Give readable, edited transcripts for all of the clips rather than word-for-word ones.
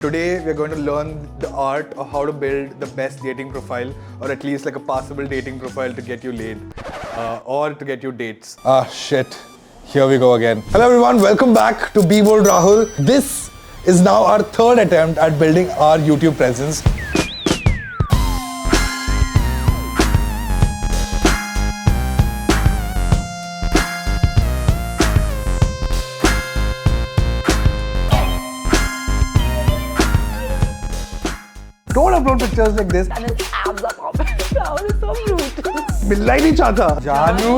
Today we're going to learn the art of how to build the best dating profile, or at least like a passable dating profile to get you laid or to get you dates. Ah shit, here we go again. Hello everyone, welcome back to Be Bold Rahul. This is now our third attempt at building our YouTube presence. Don't upload pictures like this. And his abs are popping. That is so brutal. मिलना ही नहीं चाहता. जानू.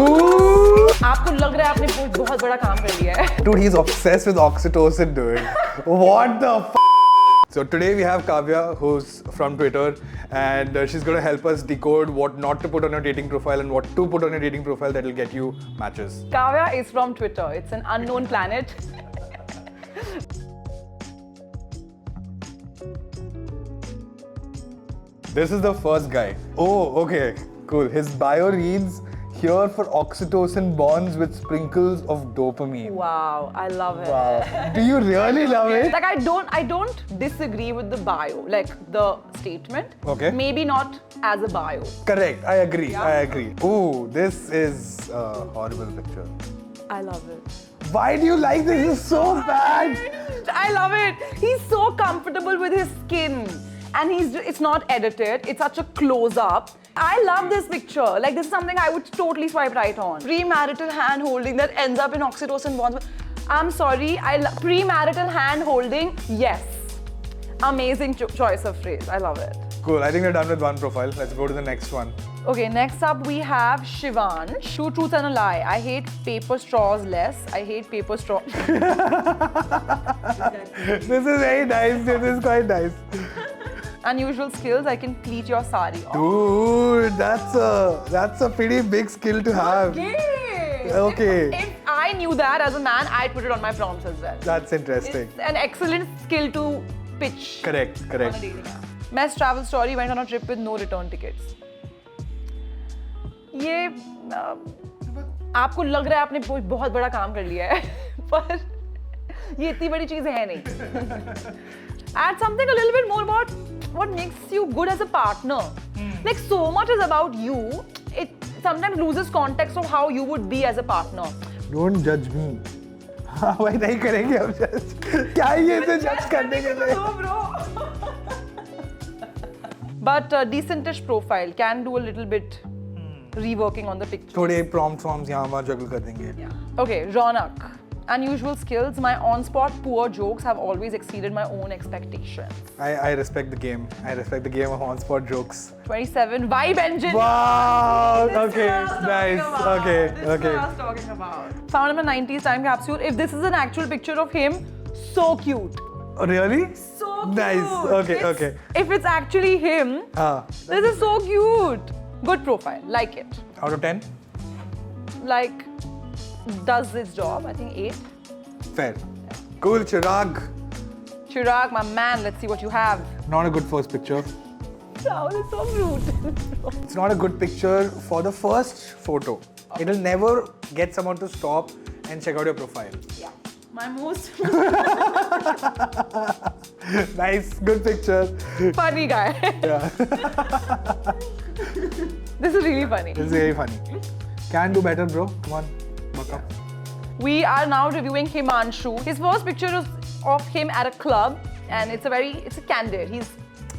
आपको लग रहा है आपने बहुत बड़ा काम कर लिया है. Dude, he's obsessed with oxytocin, dude. What the f? So today we have Kavya, who's from Twitter, and she's going to help us decode what not to put on your dating profile and what to put on your dating profile that will get you matches. Kavya is from Twitter. It's an unknown planet. This is the first guy. Oh, okay, cool. His bio reads, "Here for oxytocin bonds with sprinkles of dopamine." Wow, I love it. Wow. Do you really love it? Like I don't disagree with the bio, like the statement. Okay. Maybe not as a bio. Correct. I agree. Yeah. I agree. Ooh, this is a horrible picture. I love it. Why do you like this? This is so bad. I love it. He's so comfortable with his skin. And it's not edited, it's such a close-up. I love this picture. Like, this is something I would totally swipe right on. Premarital hand holding that ends up in oxytocin bonds. I'm sorry, premarital hand holding, yes. Amazing choice of phrase, I love it. Cool, I think we're done with one profile. Let's go to the next one. Okay, next up we have Shivansh. Two truth and a lie. I hate paper straws less. I hate paper straw. This is very nice. This is quite nice. Unusual skills, I can pleat your sari off. Dude, that's a pretty big skill to have. Okay. If I knew that as a man, I'd put it on my prompts as well. That's interesting. It's an excellent skill to pitch. Correct, On correct. a dating app. Best travel story, went on a trip with no return tickets. ये आपको लग रहा है आपने बहुत बड़ा काम कर लिया है पर ये इतनी बड़ी चीज़ है नहीं. Add something a little bit more about what makes you good as a partner. Like, so much is about you. It sometimes loses context of how you would be as a partner. Don't judge me. हाँ भाई नहीं करेंगे हम जज. क्या है ये इसे जज करने के लिए? But decentish profile can do a little bit reworking on the picture. थोड़े prompt forms यहाँ वहाँ juggle कर देंगे. Okay, Ronak. Unusual skills. My on-spot poor jokes have always exceeded my own expectations. I respect the game. I respect the game of on-spot jokes. 27. Vibe engine. Wow. This is Okay. what I was talking Nice. about. Okay. This is what Okay. I was talking about. Found him a 90s time capsule. If this is an actual picture of him, so cute. Oh, really? So cute. Nice. Okay. Okay. If it's actually him, this is so cute. Good profile. Like it. Out of 10? Like, does its job. I think 8. Fair. Cool, Chirag. Chirag, my man, let's see what you have. Not a good first picture. Rahul is so brutal. It's not a good picture for the first photo. It'll never get someone to stop and check out your profile. Yeah. My most Nice, good picture. funny guy. Yeah, This is really funny. this is very funny. Can do better, bro. Come on, buck up. We are now reviewing Himanshu. His first picture is of him at a club, and it's a candid.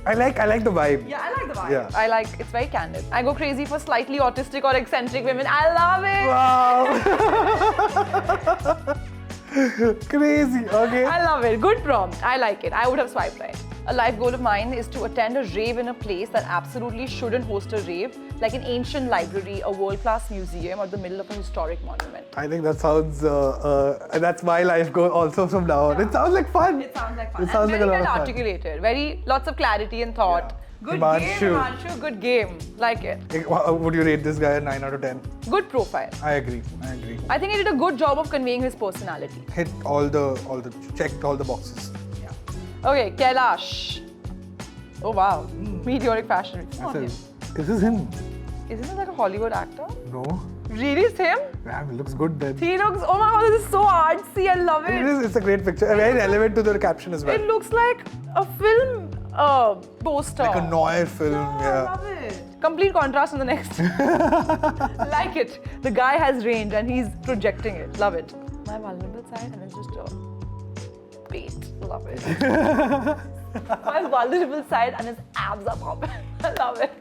I like the vibe. Yeah, I like the vibe. Yeah. It's very candid. I go crazy for slightly autistic or eccentric women. I love it. Wow. Crazy. Okay. I love it. Good prompt. I like it. I would have swiped right. A life goal of mine is to attend a rave in a place that absolutely shouldn't host a rave, like an ancient library, a world-class museum, or the middle of a historic monument. I think that sounds. That's my life goal also from now on. Yeah. It sounds like fun. It sounds like fun. It sounds and like a very lot of well fun. articulated. Lots of clarity and thought. Yeah. Good Himanshu. game, Himanshu. Good game. Like it. Would you rate this guy a 9 out of 10? Good profile. I agree. I agree. I think he did a good job of conveying his personality. Hit checked all the boxes. Okay, Kailash. Oh wow. Meteoric fashion. It's not him. This is him. Isn't it like a Hollywood actor? No. Really, it's him? Damn, it looks good then. He looks, oh my god, this is so artsy. I love It it. is, it's a great picture. Very relevant to the caption as well. It looks like a film poster. Like a noir film, I yeah. love it. Complete contrast in the next. Like it. The guy has range and he's projecting it. Love it. My vulnerable side and it's just a bait. Love it. My vulnerable side and his abs are popping. I love it.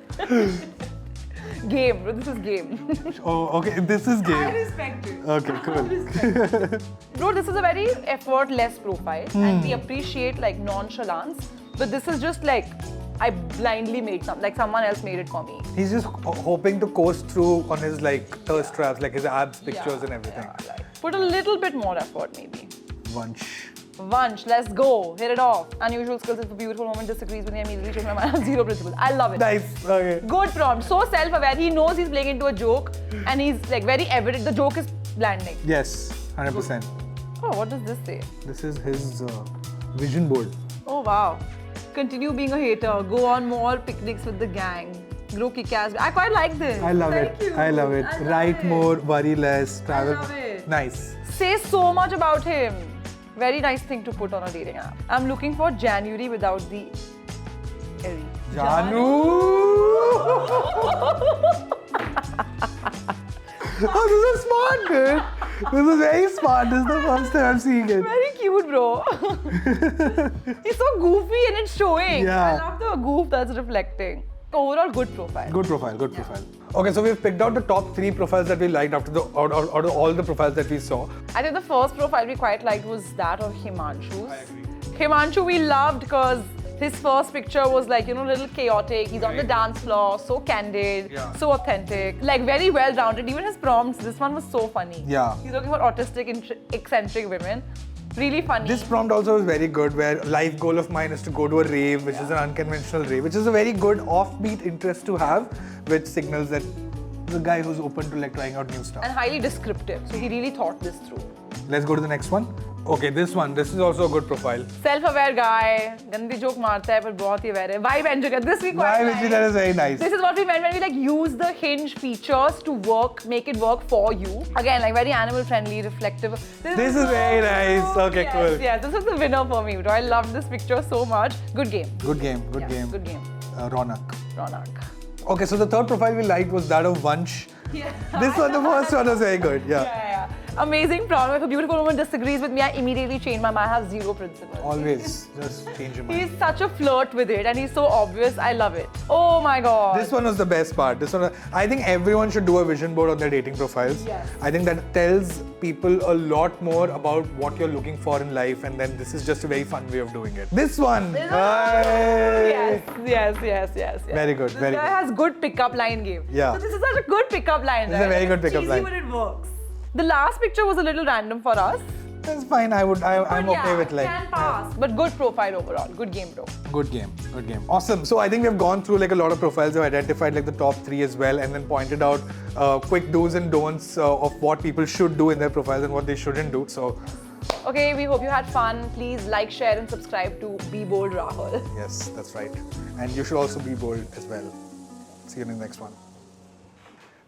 Game, bro. This is game. Oh, okay. This is I game. respect it. Okay, cool. Bro, this is a very effortless profile and we appreciate like nonchalance. But this is just like, I blindly made something, like someone else made it for me. He's just hoping to coast through on his like thirst traps, like his abs pictures and everything. Yeah, like, put a little bit more effort maybe. Vansh. Vansh, let's go. Hit it off. Unusual skills if a beautiful woman disagrees with me, I immediately change my mind. I have zero principles. I love it. Nice. Okay. Good prompt. So self-aware. He knows he's playing into a joke and he's like very evident. The joke is landing. Yes, 100%. Oh, what does this say? This is his vision board. Oh, wow. Continue being a hater. Go on more picnics with the gang. Grow kick-ass. I quite like this. I love Thank it. you. I love it. I love Write it. more, worry less, travel. love it. Nice. Say so much about him. Very nice thing to put on a dating app. I'm looking for January without the Eri. Oh, this is smart, dude. This is very smart. This is the first time I'm seeing it. Very cute, bro. He's so goofy and it's showing. Yeah. I love the goof that's reflecting. Overall, good profile. Good profile, good profile. Okay, so we've picked out the top 3 profiles that we liked after the out of all the profiles that we saw. I think the first profile we quite liked was that of Himanshu's. Himanshu we loved because his first picture was like, you know, a little chaotic. He's on the dance floor, so candid, so authentic, like very well rounded. Even his prompts, this one was so funny. Yeah. He's looking for autistic, eccentric women. Really funny. This prompt also was very good, where life goal of mine is to go to a rave, which is an unconventional rave, which is a very good offbeat interest to have, which signals that the guy who's open to like trying out new stuff. And highly descriptive. So he really thought this through. Let's go to the next one. Okay, this is also a good profile. Self-aware guy, gandi joke marta hai, but bahut hi aware hai. Vibe enjoy. This we quite Why, like. that is very nice. This is what we meant when we like use the Hinge features to work, make it work for you. Again, like very animal friendly, reflective. This is very nice. Okay, yes, cool. Yes, this is the winner for me. Bro. I love this picture so much. Good game. Good game, good Yeah, game. good game. Ronak. Ronak. Okay, so the third profile we liked was that of Vansh. Yeah. This one, the first one was very good. Yeah. Amazing prompt. If a beautiful woman disagrees with me, I immediately change my mind. I have zero principles. Always just change your mind. He's such a flirt with it and he's so obvious. I love it. Oh my god. This one was the best part. This one, I think everyone should do a vision board on their dating profiles. Yes. I think that tells people a lot more about what you're looking for in life, and then this is just a very fun way of doing it. This one. Hey. Yes. Very good, very This guy has good pickup line game. Yeah. So this is such a good pickup line. This is a very good It's pickup cheesy, line. but it works. The last picture was a little random for us. That's fine. I'm okay with like. Can pass. But good profile overall. Good game, bro. Good game. Awesome. So I think we've gone through like a lot of profiles. We've identified like the top 3 as well, and then pointed out quick do's and don'ts of what people should do in their profiles and what they shouldn't do. So Okay, we hope you had fun. Please like, share, and subscribe to Be Bold Rahul. yes, that's right. And you should also be bold as well. See you in the next one.